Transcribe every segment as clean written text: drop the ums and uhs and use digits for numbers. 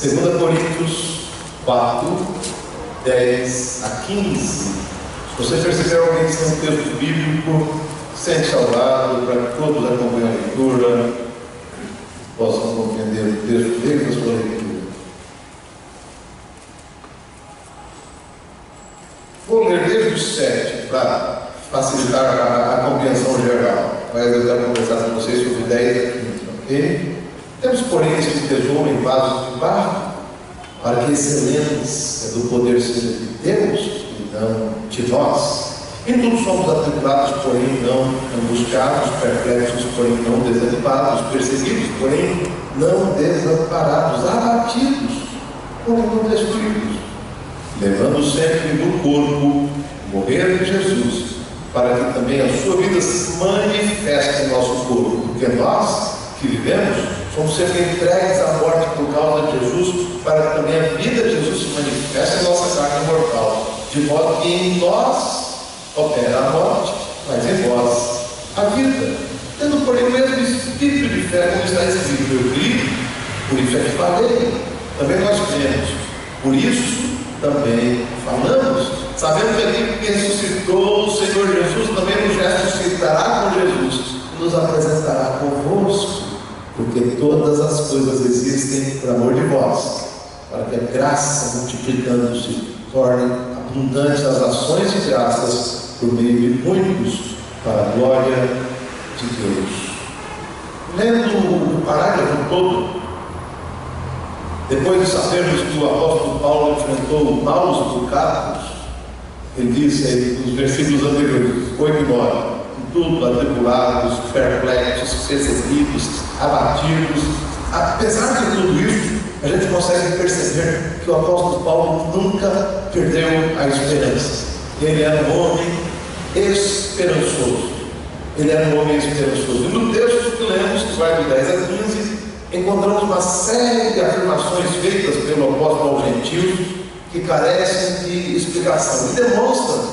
2 Coríntios 4, 10 a 15. Se você perceber alguém que tem um texto bíblico, sente ao lado para que todos acompanhem a leitura, possam compreender o texto desde a sua leitura. Vou ler desde o 7 para facilitar a compreensão geral, mas eu quero conversar com vocês sobre 10 a 15, ok? Temos, porém, este tesouro em vasos de barro, para que a excelência do poder seja de Deus e não de nós. E todos somos atribulados, porém não angustia,dos, perplexos, porém não desanimados, perseguidos, porém não desamparados, abatidos, porém não destruídos, levando sempre no corpo o morrer de Jesus, para que também a sua vida se manifeste em nosso corpo, porque nós que vivemos somos sempre entregues à morte por causa de Jesus, para que também a vida de Jesus se manifeste em nossa carne mortal, de modo que em nós opera a morte, mas em vós a vida. Tendo, porém, o mesmo espírito de fé, como está escrito: eu criei, por isso é que falei. Também nós cremos, por isso também falamos, sabendo que aquele que ressuscitou o Senhor Jesus também nos ressuscitará com Jesus e nos apresentará convosco, porque todas as coisas existem por amor de vós, para que a graça, multiplicando-se, torne abundantes as ações de graças por meio de muitos, para a glória de Deus. Lendo o parágrafo todo, depois de sabermos que o apóstolo Paulo enfrentou maus bocados, ele diz aí nos versículos anteriores, 8 e 9, em tudo atribulados, perplexos, perseguidos, abatidos. Apesar de tudo isso, a gente consegue perceber que o apóstolo Paulo nunca perdeu a esperança. Ele era um homem esperançoso. E no texto que lemos, que vai de 10 a 15, encontramos uma série de afirmações feitas pelo apóstolo aos gentios que carecem de explicação e demonstram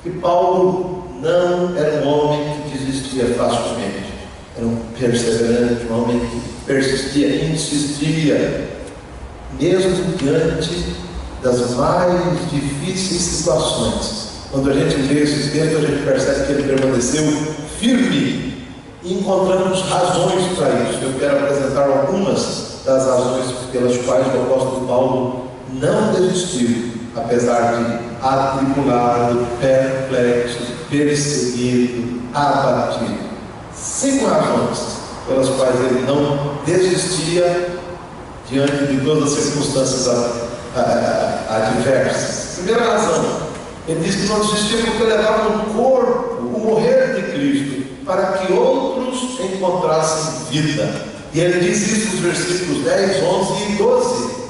que Paulo não era um homem que desistia facilmente. Era um perseverante, um homem que persistia, insistia, mesmo diante das mais difíceis situações. Quando a gente lê esses textos, a gente percebe que ele permaneceu firme e encontramos razões para isso. Eu quero apresentar algumas das razões pelas quais o apóstolo Paulo não desistiu, apesar de atribulado, perplexo, perseguido, abatido. 5 razões pelas quais ele não desistia diante de todas as circunstâncias adversas. Primeira razão, ele diz que não desistia porque levava no corpo o morrer de Cristo, para que outros encontrassem vida. E ele diz isso nos versículos 10, 11 e 12.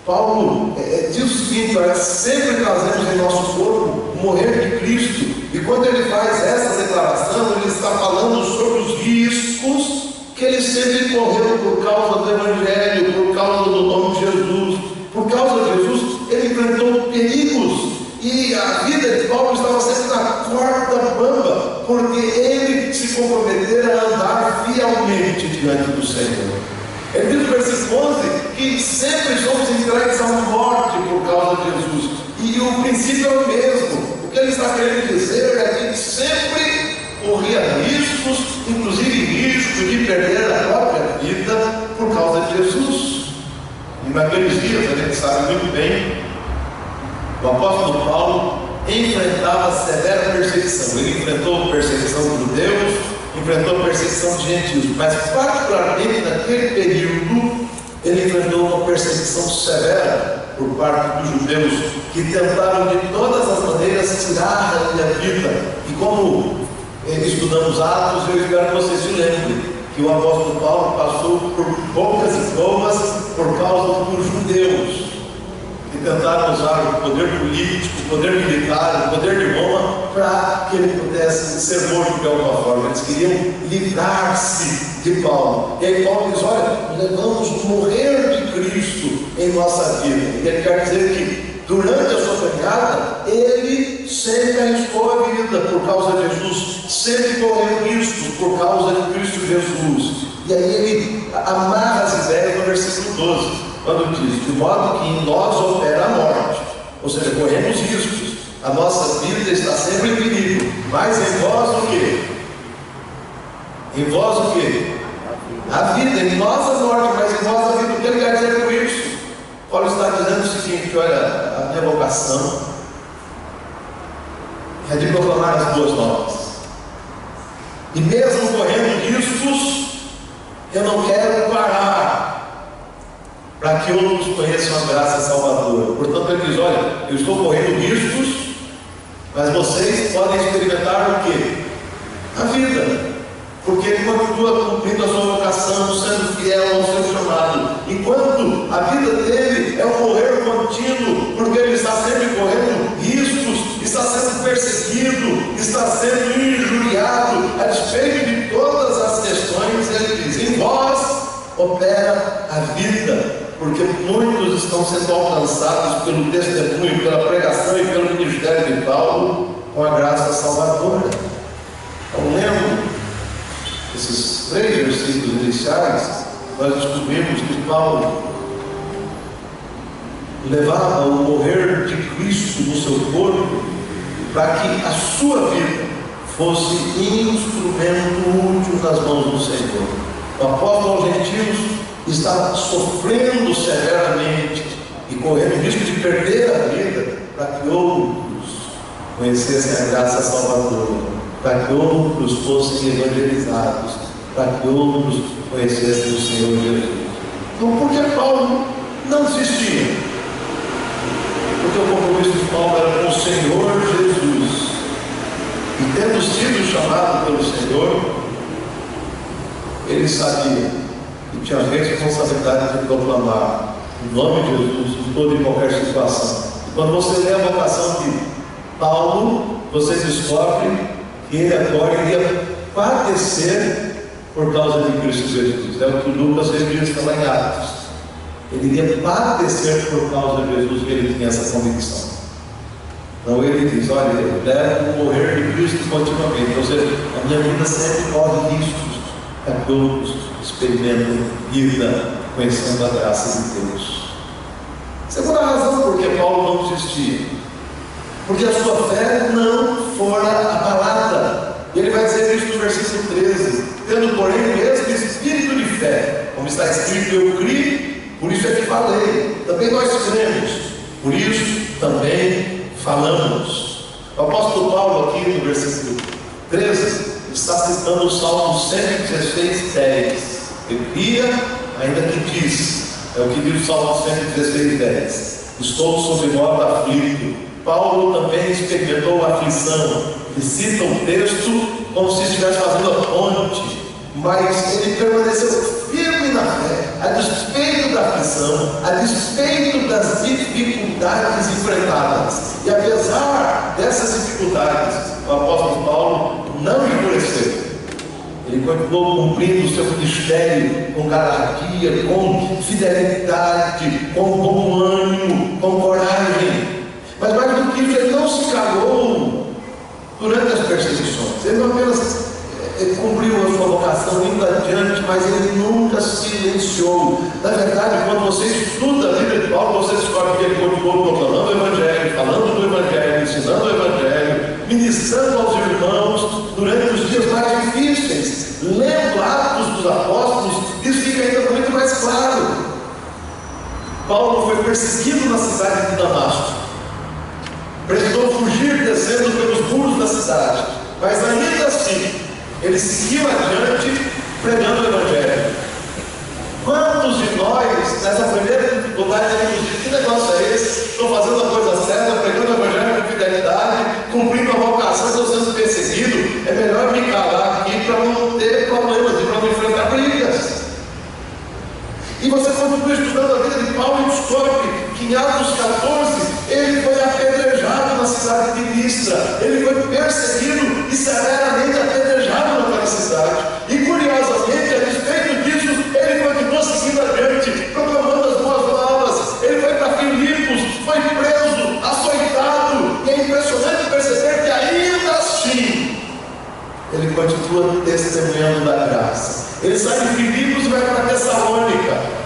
Paulo diz o seguinte: olha, sempre trazemos em nosso corpo o morrer de Cristo. E quando ele faz essa declaração, ele está falando sobre os riscos que ele sempre correu por causa do Evangelho, por causa do nome de Jesus. Por causa de Jesus, ele enfrentou perigos. E a vida de Paulo estava sempre na corda bamba, porque ele se comprometera a andar fielmente diante do Senhor. Ele diz no versículo 11 que sempre somos entregues à morte por causa de Jesus. E o princípio é o mesmo. O que ele está querendo dizer é que ele sempre corria riscos, inclusive risco de perder a própria vida por causa de Jesus. E naqueles dias, a gente sabe muito bem, o apóstolo Paulo enfrentava severa perseguição. Ele enfrentou perseguição de judeus, enfrentou perseguição de gentios, mas particularmente naquele período ele enfrentou uma perseguição severa por parte dos judeus, que tentaram de todas as maneiras tirar-lhe a vida. E como estudamos Atos, eu espero que vocês se lembrem que o apóstolo Paulo passou por bocas e boas por causa dos judeus, que tentaram usar o poder político, o poder militar, o poder de Roma, para que ele pudesse ser morto de alguma forma. Eles queriam livrar-se de Paulo. E aí Paulo diz: olha, levamos o morrer de Cristo em nossa vida. E ele quer dizer que durante a sua caminhada, ele sempre arriscou a vida por causa de Jesus, sempre correu riscos por causa de Cristo Jesus. E aí ele amarra as ideias no versículo 12. quando diz: de modo que em nós opera a morte, ou seja, corremos riscos, a nossa vida está sempre em perigo, mas em vós o quê? Em vós o quê? A vida, em nós a morte, mas em vós a vida. O que ele quer dizer com isso? Paulo está dizendo o seguinte: olha, a minha vocação é de proclamar as boas novas, e mesmo correndo riscos, eu não quero parar para que outros conheçam a graça salvadora. Portanto, ele diz: olha, eu estou correndo riscos, mas vocês podem experimentar o quê? A vida, porque ele continua cumprindo a sua vocação, sendo fiel ao seu chamado, enquanto a vida dele é um morrer contínuo, porque ele está sempre correndo riscos, está sendo perseguido, está sendo injuriado, a despeito de todas as questões. Ele diz: em vós opera a vida, porque muitos estão sendo alcançados pelo testemunho, pela pregação e pelo ministério de Paulo, com a graça salvadora. Então, lembro esses 3 versículos iniciais, nós descobrimos que Paulo levava o morrer de Cristo no seu corpo para que a sua vida fosse instrumento útil nas mãos do Senhor. O apóstolo aos gentios estava sofrendo severamente e correndo risco de perder a vida para que outros conhecessem a graça salvadora, para que outros fossem evangelizados, para que outros conhecessem o Senhor Jesus. Então, por que Paulo não desistia? Porque o compromisso de Paulo era com o Senhor Jesus, e tendo sido chamado pelo Senhor, ele sabia que tinha a responsabilidade de proclamar o nome de Jesus em toda e qualquer situação. E quando você lê a vocação de Paulo, você descobre que ele agora iria padecer por causa de Cristo Jesus. É o que Lucas registra lá em Atos. Ele iria padecer por causa de Jesus, que ele tinha essa convicção. Então ele diz: olha, eu levo o morrer de Cristo continuamente, ou seja, a minha vida sempre corre riscos para que todos experimentem vida conhecendo a graça de Deus. Segunda razão por que Paulo não desistia: porque a sua fé não fora abalada. E ele vai dizer isso no versículo 13: tendo porém o mesmo espírito de fé, como está escrito: eu criei, por isso é que falei. Também nós cremos, por isso também falamos. O apóstolo Paulo, aqui no versículo 13, está citando o Salmo 116, 10. Ele cria, ainda que diz, é o que diz o Salmo 116, 10: estou sob modo aflito. Paulo também experimentou a aflição. Ele cita o texto como se estivesse fazendo a ponte, mas ele permaneceu firme na fé, a despeito da aflição, a despeito das dificuldades enfrentadas. E apesar dessas dificuldades, o apóstolo Paulo não endureceu. Ele continuou cumprindo o seu ministério com garantia, com fidelidade, com bom ânimo, com coragem. Mas mais do que isso, ele não se calou durante as perseguições. Ele não apenas cumpriu a sua vocação indo adiante, mas ele nunca silenciou. Na verdade, quando você estuda a vida de Paulo, você descobre que ele continuou proclamando o Evangelho, falando do Evangelho, ensinando o Evangelho, ministrando aos irmãos durante os dias mais difíceis. Lendo Atos dos Apóstolos, isso fica ainda muito mais claro. Paulo foi perseguido na cidade de Damasco, precisou fugir descendo pelos muros da cidade, mas ainda assim ele seguiu adiante pregando o Evangelho. Quantos de nós, nessa primeira dificuldade, temos dito: que negócio é esse? Estou fazendo a coisa certa, pregando o Evangelho com fidelidade, cumprindo a vocação, estou sendo perseguido. É melhor me calar aqui para não ter problemas e para não enfrentar brigas. E você continua estudando a vida de Paulo e descobre que em Atos 14 ele foi apedrejado na cidade de Listra. Ele foi perseguido e severamente apedrejado naquela cidade. E curiosamente, a despeito disso, ele continuou seguindo adiante, proclamando as boas novas. Ele foi para Filipos, foi preso, açoitado. E é impressionante perceber que ainda assim ele continua testemunhando da graça. Ele sai de Filipos e vai para Tessalônica.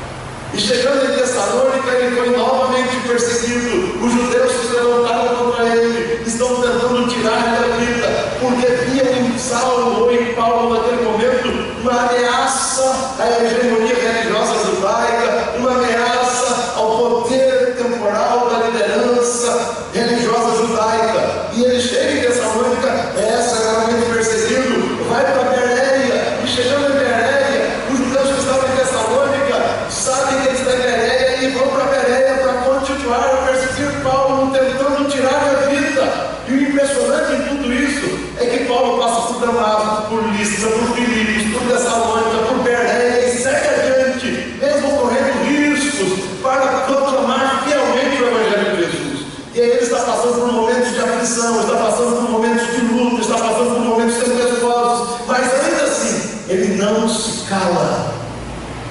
E chegando em Tessalônica, ele foi novamente perseguido. Os judeus se levantaram contra ele, estão tentando tirar ele da vida, porque viam em Saulo ou em Paulo naquele momento uma ameaça à hegemonia religiosa judaica, uma ameaça ao poder temporal da liderança religiosa judaica. E ele chega em Tessalônica, é severamente perseguido, vai para Bereia, e chegando em Bereia, os judeus que estavam em Tessalônica sabem que ele está em Bereia e vão para Bereia para continuar a perseguir Paulo, tentando tirar a vida. E o impressionante em tudo isso é que Paulo passa por Damasco, por Listra, por Filipos, por Tessalônica, por Bereia e segue adiante, mesmo correndo riscos para proclamar fielmente o Evangelho de Jesus. E aí ele está passando por momentos de aflição, está passando por momentos de luta, está passando por momentos tempestuosos, mas ainda assim, ele não se cala.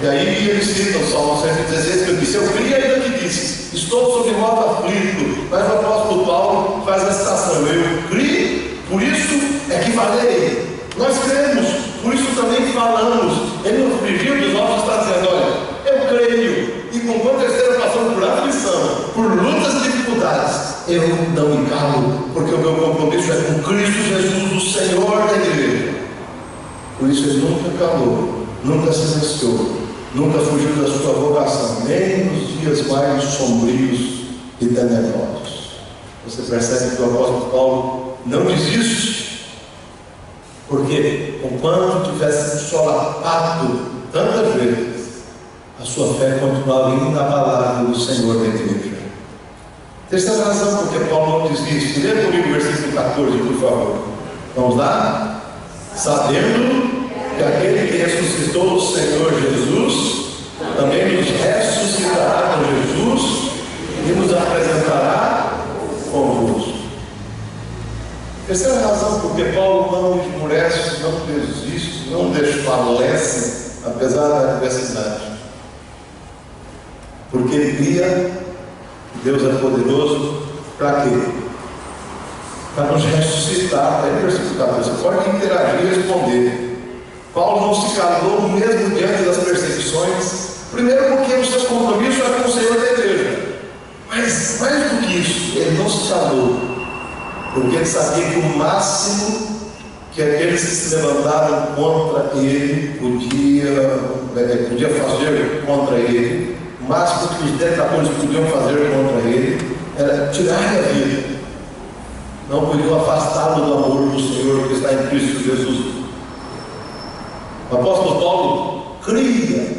E aí ele cita o Salmo 116, que eu disse, eu criei ainda que disse, estou sob modo aflito, mas o apóstolo Paulo faz a citação, eu criei, por isso é que falei, nós cremos, por isso também falamos. Ele nos pediu dos nossos está dizendo, olha, eu creio, e conquanto eu esteja passando por aflição, por lutas e dificuldades, eu não me calo, porque o meu compromisso é com Cristo Jesus, o Senhor da igreja. Por isso ele nunca calou, nunca silenciou, nunca fugiu da sua vocação, nem nos dias mais sombrios e tenebrosos. Você percebe que o apóstolo Paulo não desiste, porque enquanto tivesse solapado tantas vezes, a sua fé continuava indo na palavra do Senhor da igreja. Terceira razão porque Paulo não desiste. Lê comigo o versículo 14, por favor. Vamos lá? Sabendo que aquele que ressuscitou o Senhor Jesus também nos ressuscitará com Jesus e nos apresentará convosco. Terceira razão porque Paulo não esmorece, não desiste, não desfalece, apesar da adversidade. Porque ele cria que Deus é poderoso para quê? Para nos ressuscitar. Aí versículo 14, você pode interagir e responder. Paulo não se calou mesmo diante das perseguições, primeiro porque o seu compromisso era com o Senhor da igreja, mas mais do que isso, ele não se calou, porque ele sabia que o máximo que aqueles que se levantaram contra ele podia fazer contra ele, o máximo que os detratores podiam fazer contra ele era tirar-lhe a vida. Não podiam afastá-lo do amor do Senhor que está em Cristo Jesus. O apóstolo Paulo cria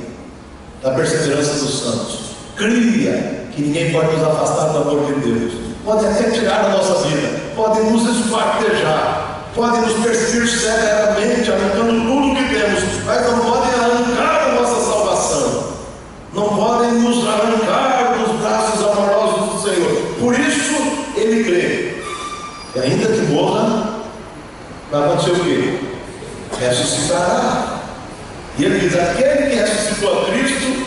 da perseverança dos santos, cria que ninguém pode nos afastar do amor de Deus. Pode até tirar a nossa vida, pode nos esquartejar, pode nos perseguir severamente, arrancando tudo que temos, mas não podem arrancar a nossa salvação, não podem nos arrancar dos braços amorosos do Senhor. Por isso ele crê que ainda que morra, vai acontecer o quê? Ressuscitará. E ele diz, aquele que ressuscitou a Cristo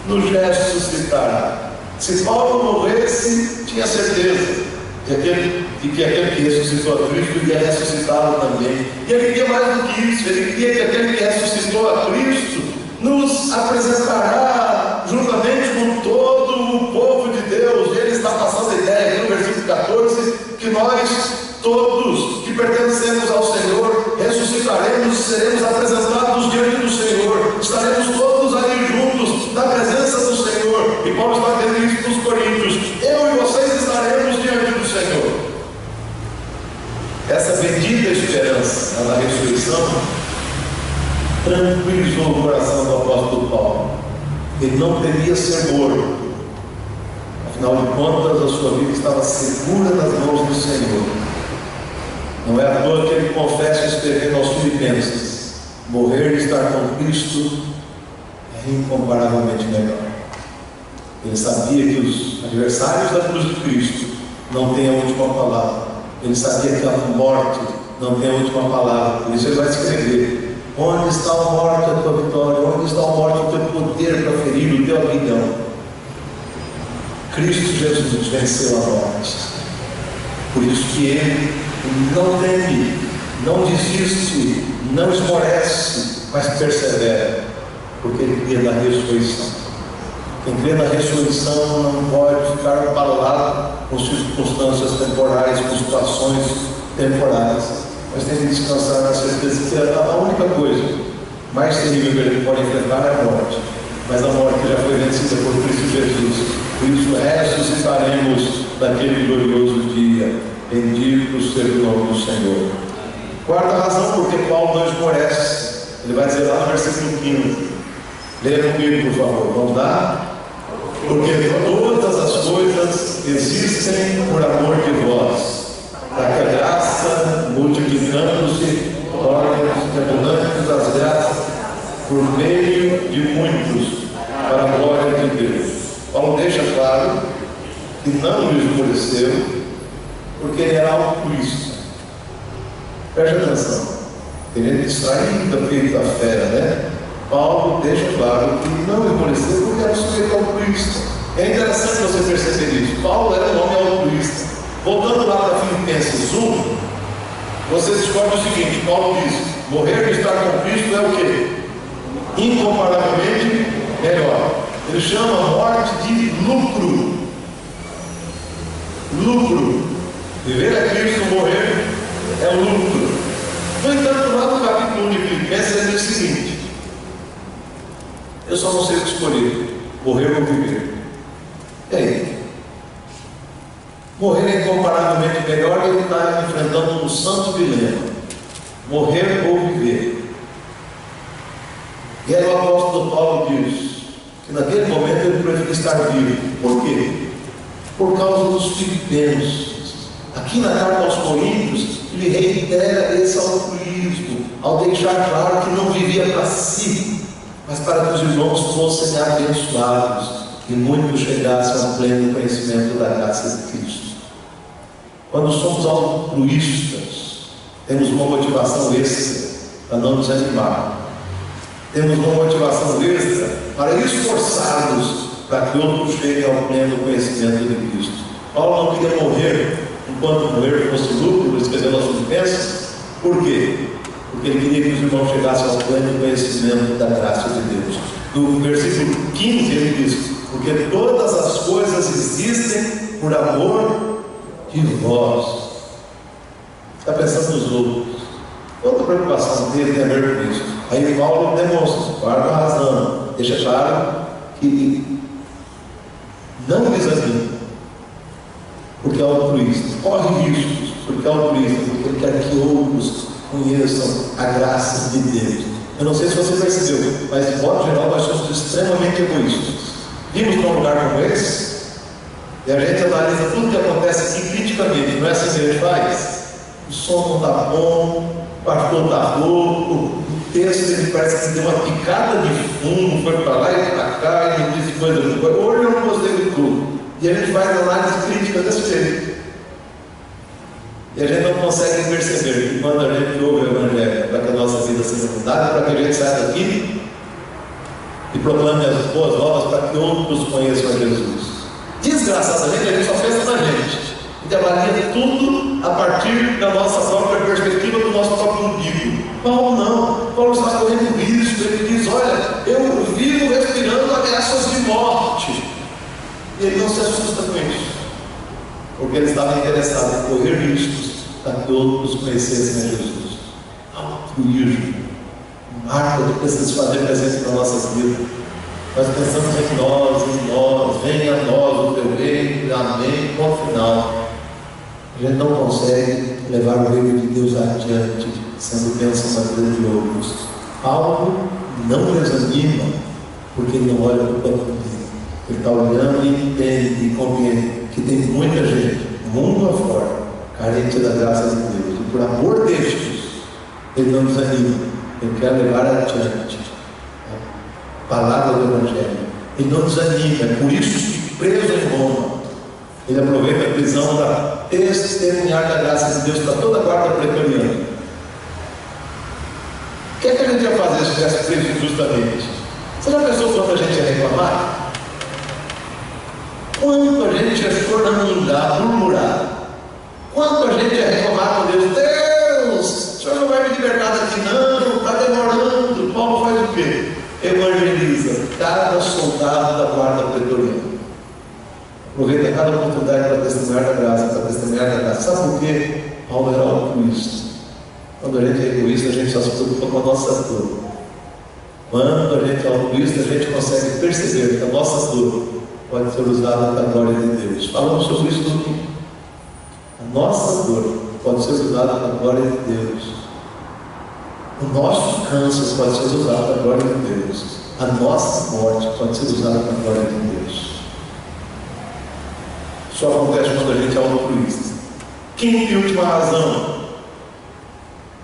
nos ressuscitará. Se Paulo morresse, tinha certeza de que aquele que ressuscitou a Cristo iria ressuscitá-lo também. E ele queria mais do que isso, ele queria que aquele que ressuscitou a Cristo nos apresentará juntamente com todo o povo de Deus. E ele está passando a ideia aqui no versículo 14, que nós todos que pertencemos ao Senhor ressuscitaremos, seremos apresentados diante do Senhor, estaremos todos ali juntos na presença do Senhor. E Paulo está dizendo isso para os coríntios, eu e vocês estaremos diante do Senhor. Essa bendita esperança da ressurreição tranquilizou o coração do apóstolo Paulo. Ele não temia ser morto, afinal de contas a sua vida estava segura nas mãos do Senhor. Não é à toa que ele confessa escrevendo aos Filipenses, morrer e estar com Cristo é incomparavelmente melhor. Ele sabia que os adversários da cruz de Cristo não têm a última palavra. Ele sabia que a morte não tem a última palavra. Por isso ele vai escrever, onde está a morte a tua vitória? Onde está a morte o teu poder para ferir o teu aguilhão? Cristo Jesus venceu a morte. Por isso que ele não teme, não desiste, não esmorece, mas persevera, porque ele cria na ressurreição. Quem crê na ressurreição não pode ficar parado com circunstâncias temporais, com situações temporais, mas tem que descansar na certeza que a única coisa mais terrível que a gente pode enfrentar é a morte, mas a morte já foi vencida por Cristo Jesus. Por isso ressuscitaremos naquele glorioso dia. Bendito seja o nome do Senhor. Quarta razão porque Paulo não esmorece. Ele vai dizer lá no versículo 15. Leia comigo, por favor. Vamos lá? Porque todas as coisas existem por amor de vós, para que a graça, multiplicando-se, torne-se abundantes as graças por meio de muitos, para a glória de Deus. Paulo deixa claro que não lhe esmoreceu, porque ele era altruísta. Preste atenção, tem gente distraída, feito da fera, né? Paulo deixa claro que não esmoreceu porque era um sujeito altruísta. É interessante você perceber isso. Paulo era um homem altruísta. Voltando lá para Filipenses 1, você descobre o seguinte: Paulo diz: morrer e estar com Cristo é o quê? Incomparavelmente melhor. Ele chama a morte de lucro. Lucro. Viver é Cristo, morrer é lucro. No entanto, lá no capítulo 1 de Filipenses, ele diz o seguinte: eu só não sei o que escolher, morrer ou viver. E aí? Morrer é incomparavelmente melhor, e ele está enfrentando um santo dilema: morrer ou viver. E aí o apóstolo Paulo diz que naquele momento ele preferia estar vivo. Por quê? Por causa dos filipenses. Aqui na carta aos Coríntios, ele reitera esse altruísmo, ao deixar claro que não vivia para si, mas para que os irmãos fossem abençoados e muitos chegassem ao pleno conhecimento da graça de Cristo. Quando somos altruístas, temos uma motivação extra para não nos animar. Temos uma motivação extra para esforçar-nos para que outros cheguem ao pleno conhecimento de Cristo. Paulo não queria morrer enquanto morrer fosse lucro, escrevendo aos Filipenses. Por quê? Porque ele queria que os irmãos chegassem ao pleno conhecimento da graça de Deus. No versículo 15 ele diz: porque todas as coisas existem por amor de vós. Está pensando nos outros. Outra preocupação dele tem a ver com isso. Aí Paulo demonstra, quarta razão, deixa claro que não desanima, porque é altruísta, corre riscos, porque é altruísta, porque ele quer que outros conheçam a graça de Deus. Eu não sei se você percebeu, mas de modo geral nós somos extremamente egoístas. Vimos para um lugar como esse e a gente analisa tudo que acontece aqui criticamente. Não é assim que a gente faz? O som não está bom, o pastor está louco, o texto ele parece que deu uma picada de fumo, foi para lá e para cá, e não disse coisa boa. Hoje eu não gostei de tudo. E a gente faz análise crítica desse jeito. E a gente não consegue perceber que quando a gente ouve o Evangelho, para que a nossa vida seja mudada, para que a gente saia daqui e proclame as boas novas para que outros conheçam a Jesus. Desgraçadamente, a gente só pensa na gente e avalia tudo a partir da nossa própria perspectiva, do nosso próprio umbigo. Paulo não. Paulo está correndo risco. Ele diz: olha, eu vivo respirando ameaças de morte. E ele não se assusta com isso, porque ele estava interessado em correr riscos para que outros conhecessem a Jesus. Altruísmo, marca que precisa fazer presente na nossa vida. Nós pensamos em nós, venha a nós o teu reino, amém, no final. A gente não consegue levar o reino de Deus adiante, sendo bênção na vida de outros. Paulo não desanima, porque ele não olha para o plano dele. Ele está olhando e entende e compreende que tem muita gente, mundo afora, carente da graça de Deus. E por amor destes, ele não desanima. Ele quer levar adiante a palavra do Evangelho. Ele não desanima. É por isso que, preso em Roma, ele aproveita a prisão para testemunhar da graça de Deus para toda a guarda pretoriana. O que é que a gente ia fazer se estivesse preso injustamente? Você já pensou quanta gente ia reclamar? Quanta gente ia choramingar, murmurar? Quanta gente ia reclamar com Deus? Deus, o Senhor não vai me libertar daqui não, está demorando. Paulo faz o quê? Evangeliza cada soldado da guarda Aproveita cada oportunidade para testemunhar da graça, para testemunhar da graça. Sabe por quê? Paulo era altruísta. Quando a gente é egoísta, a gente só se preocupa com a nossa dor. Quando a gente é altruísta, a gente consegue perceber que a nossa dor pode ser usada para a glória de Deus. Falamos sobre isso no domingo. A nossa dor pode ser usada para a glória de Deus. O nosso câncer pode ser usado para a glória de Deus. A nossa morte pode ser usada para a glória de Deus. Só acontece quando a gente é altruísta. Quinta e última razão.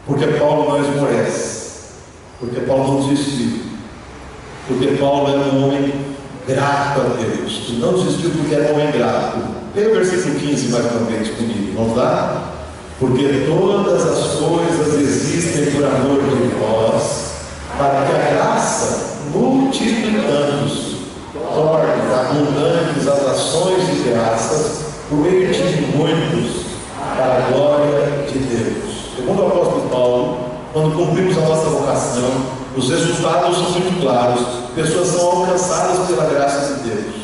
Porque Paulo não esmorece. Porque Paulo não desistiu. Porque Paulo era um homem grato a Deus. E não desistiu porque era um homem grato. Pega o versículo 15 mais uma vez comigo. Vamos lá? Porque todas as coisas existem por amor de vós, para que a graça, multiplicando-se, torne abundantes as ações de graças por meio de muitos, para a glória de Deus. Segundo o apóstolo Paulo, quando cumprimos a nossa vocação, os resultados são muito claros. Pessoas são alcançadas pela graça de Deus.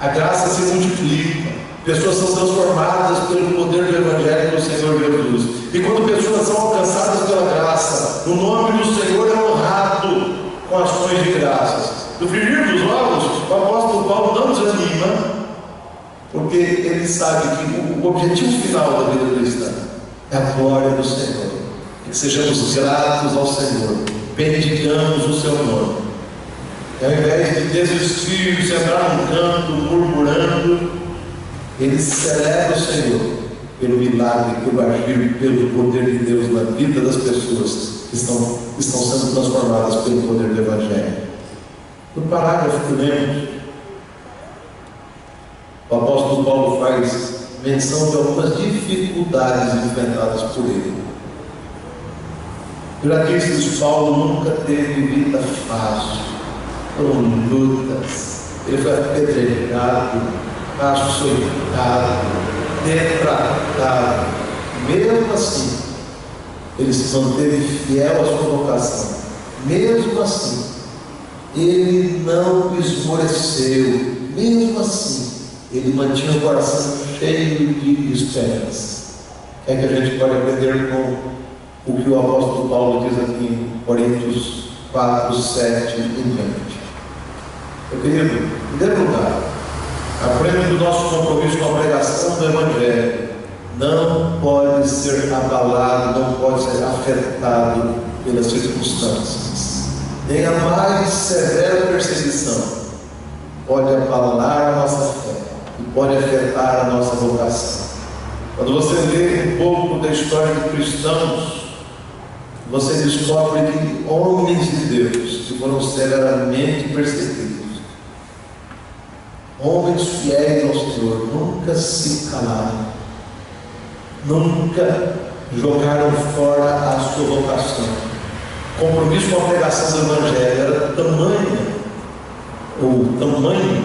A graça se multiplica. Pessoas são transformadas pelo poder do Evangelho do Senhor Jesus. E quando pessoas são alcançadas pela graça, o nome do Senhor é honrado com ações de graças. No frigir dos ovos, o apóstolo Paulo não desanima, porque ele sabe que o objetivo final da vida cristã é a glória do Senhor. Que sejamos gratos ao Senhor, bendigamos o seu nome. E ao invés de desistir, de entrar num canto murmurando, ele celebra o Senhor pelo milagre, pelo agir, pelo poder de Deus na vida das pessoas que estão sendo transformadas pelo poder do Evangelho. No parágrafo que lemos, o apóstolo Paulo faz menção de algumas dificuldades enfrentadas por ele. Eu já disse que Paulo nunca teve vida fácil, foram lutas, ele foi apedrejado, açoitado, detratado. Mesmo assim, ele se manteve fiel à sua vocação. Mesmo assim, ele não esmoreceu. Mesmo assim, ele mantinha o coração cheio de esperança. É que a gente pode aprender com o que o apóstolo Paulo diz aqui em Coríntios 4, 7 em diante. Meu querido, em primeiro lugar, aprenda do nosso compromisso com a pregação do Evangelho não pode ser abalado, não pode ser afetado pelas circunstâncias. Nem a mais severa perseguição pode abalar a nossa fé e pode afetar a nossa vocação. Quando você lê um pouco da história de cristãos, você descobre que homens de Deus que foram severamente perseguidos, homens fiéis ao Senhor, nunca se calaram, nunca jogaram fora a sua vocação. O compromisso com a pregação do Evangelho era tamanho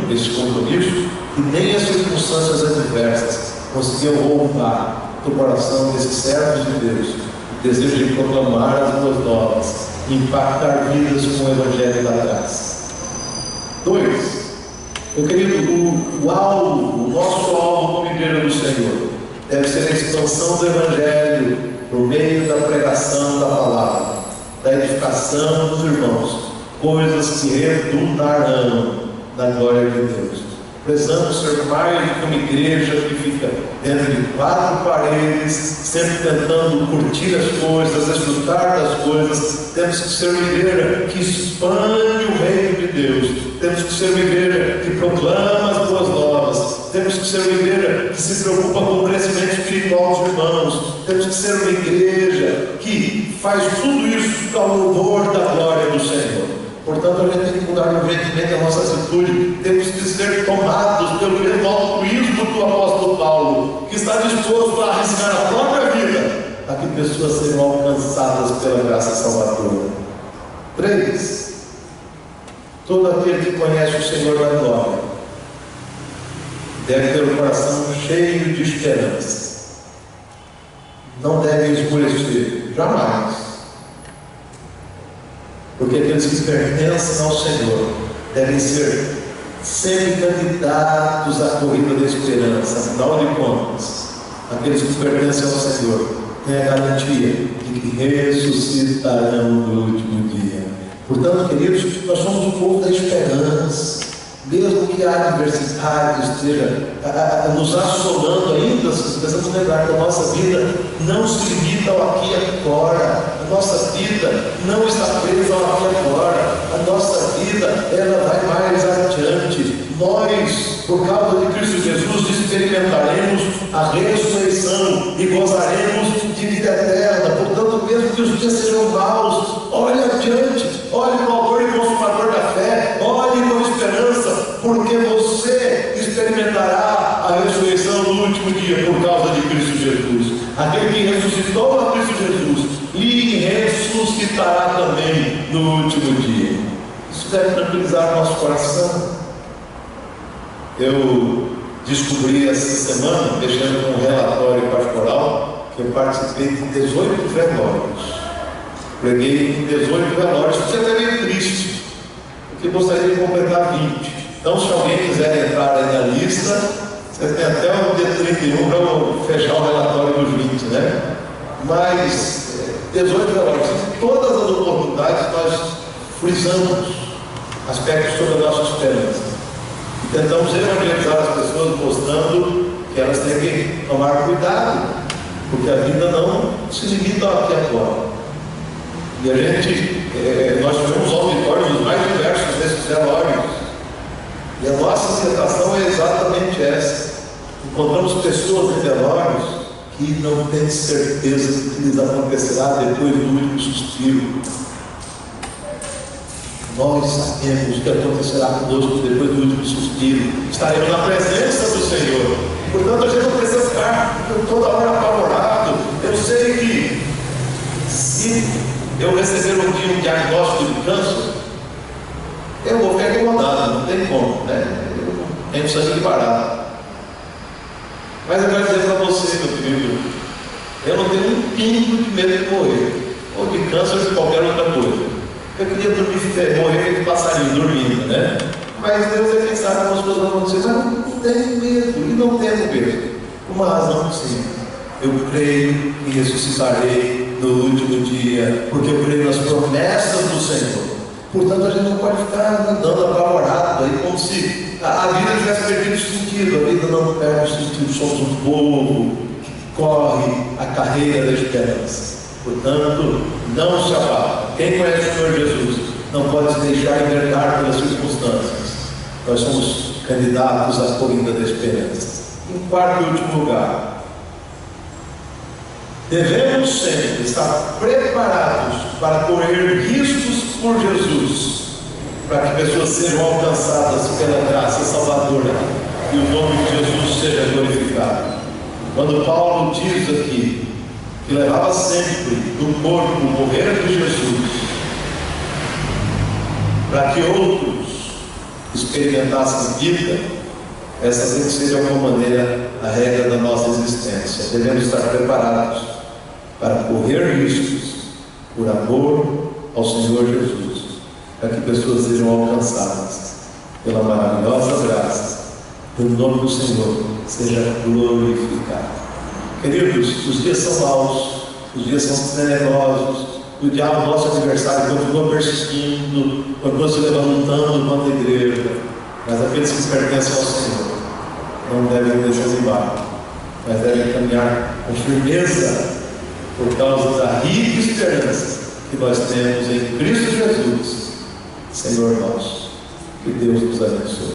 desse compromisso, que nem as circunstâncias adversas conseguiam roubar do coração desses servos de Deus o desejo de proclamar as boas novas, impactar vidas com o Evangelho da graça. 2. Meu querido, o nosso alvo como igreja do Senhor deve ser a expansão do Evangelho por meio da pregação da palavra, da edificação dos irmãos, coisas que redundarão na glória de Deus. Precisamos ser mais do que uma igreja que fica dentro de 4 paredes, sempre tentando curtir as coisas, desfrutar das coisas. Temos que ser uma igreja que expande o reino de Deus. Temos que ser uma igreja que proclama as boas novas. Temos que ser uma igreja que se preocupa com o crescimento espiritual dos irmãos. Temos que ser uma igreja que faz tudo isso ao louvor da glória do Senhor. Portanto, a gente tem que mudar urgentemente a nossa atitude. Temos que ser tomados pelo mesmo altruísmo do apóstolo Paulo, que está disposto a arriscar a própria vida a que pessoas sejam alcançadas pela graça salvadora. 3. Todo aquele que conhece o Senhor da glória deve ter o coração cheio de esperança. Não deve esmorecer, jamais. Porque aqueles que pertencem ao Senhor devem ser sempre candidatos à corrida da esperança. Afinal de contas, aqueles que pertencem ao Senhor têm a garantia de que ressuscitarão no último dia. Portanto, queridos, nós somos o povo da esperança. Mesmo que a adversidade esteja nos assolando ainda, precisamos lembrar que a nossa vida não se limita ao aqui e agora. A nossa vida não está presa ao aqui e agora. A nossa vida, ela vai mais adiante. Nós, por causa de Cristo Jesus, experimentaremos a ressurreição e gozaremos de vida eterna. Portanto, mesmo que os dias sejam maus, olhe adiante, olhe para o autor e consumador da fé, olhe com esperança, porque você experimentará a ressurreição no último dia por causa de Cristo Jesus. Aquele que ressuscitou a Cristo Jesus lhe ressuscitará também no último dia. Isso deve tranquilizar nosso coração. Eu descobri essa semana, mexendo com um relatório pastoral, que eu participei de 18 velórios. Preguei em 18 velórios, isso é até meio triste, porque gostaria de completar 20. Então, se alguém quiser entrar aí na lista, você tem até o dia 31 para eu fechar o relatório dos 20, né? Mas 18 velórios, em todas as oportunidades nós frisamos aspectos sobre a nossa esperança. E tentamos evangelizar as pessoas, mostrando que elas têm que tomar cuidado, porque a vida não se limita ao aqui e agora. E a gente, nós tivemos auditórios dos mais diversos desses velórios. E a nossa sensação é exatamente essa. Encontramos pessoas em velórios que não têm certeza do que lhes acontecerá depois do último suspiro. Nós sabemos o que acontecerá conosco depois do último suspiro. Estaremos na presença do Senhor. Portanto, a gente não precisa ficar toda hora apavorado. Eu sei que se eu receber um dia um diagnóstico de câncer, eu vou ficar incomodado, não tem como, né? Eu tenho sangue parado. Mas eu quero dizer para você, meu querido, eu não tenho um pingo de medo de morrer, ou de câncer ou de qualquer outra coisa. Eu queria morrer feito passarinho, dormindo, né? Mas Deus é quem sabe como as coisas vão acontecer. Mas não tenho medo, e não tenho medo. Uma razão simples. Eu creio que ressuscitarei no último dia, porque eu creio nas promessas do Senhor. Portanto, a gente não pode ficar andando apavorado aí, como se a vida tivesse perdido o sentido. A vida não perde o sentido. Somos um povo que corre a carreira da esperança. Portanto, não se abata. Quem conhece o Senhor Jesus não pode se deixar envergar pelas circunstâncias. Nós somos candidatos à corrida da esperança. Em quarto e último lugar, devemos sempre estar preparados para correr riscos por Jesus, para que pessoas sejam alcançadas pela graça salvadora e o nome de Jesus seja glorificado. Quando Paulo diz aqui que levava sempre no corpo o morrer de Jesus, para que outros experimentassem vida, essa tem que ser de alguma maneira a regra da nossa existência. Devemos estar preparados para correr riscos por amor ao Senhor Jesus, para que pessoas sejam alcançadas pela maravilhosa graça, pelo nome do Senhor seja glorificado. Queridos, os dias são maus, os dias são tenebrosos, o diabo, nosso adversário, continua persistindo, continua se levantando contra a igreja, mas aqueles que pertencem ao Senhor não devem desanimar, mas devem caminhar com firmeza, por causa da rica esperança que nós temos em Cristo Jesus, Senhor nosso. Que Deus nos abençoe.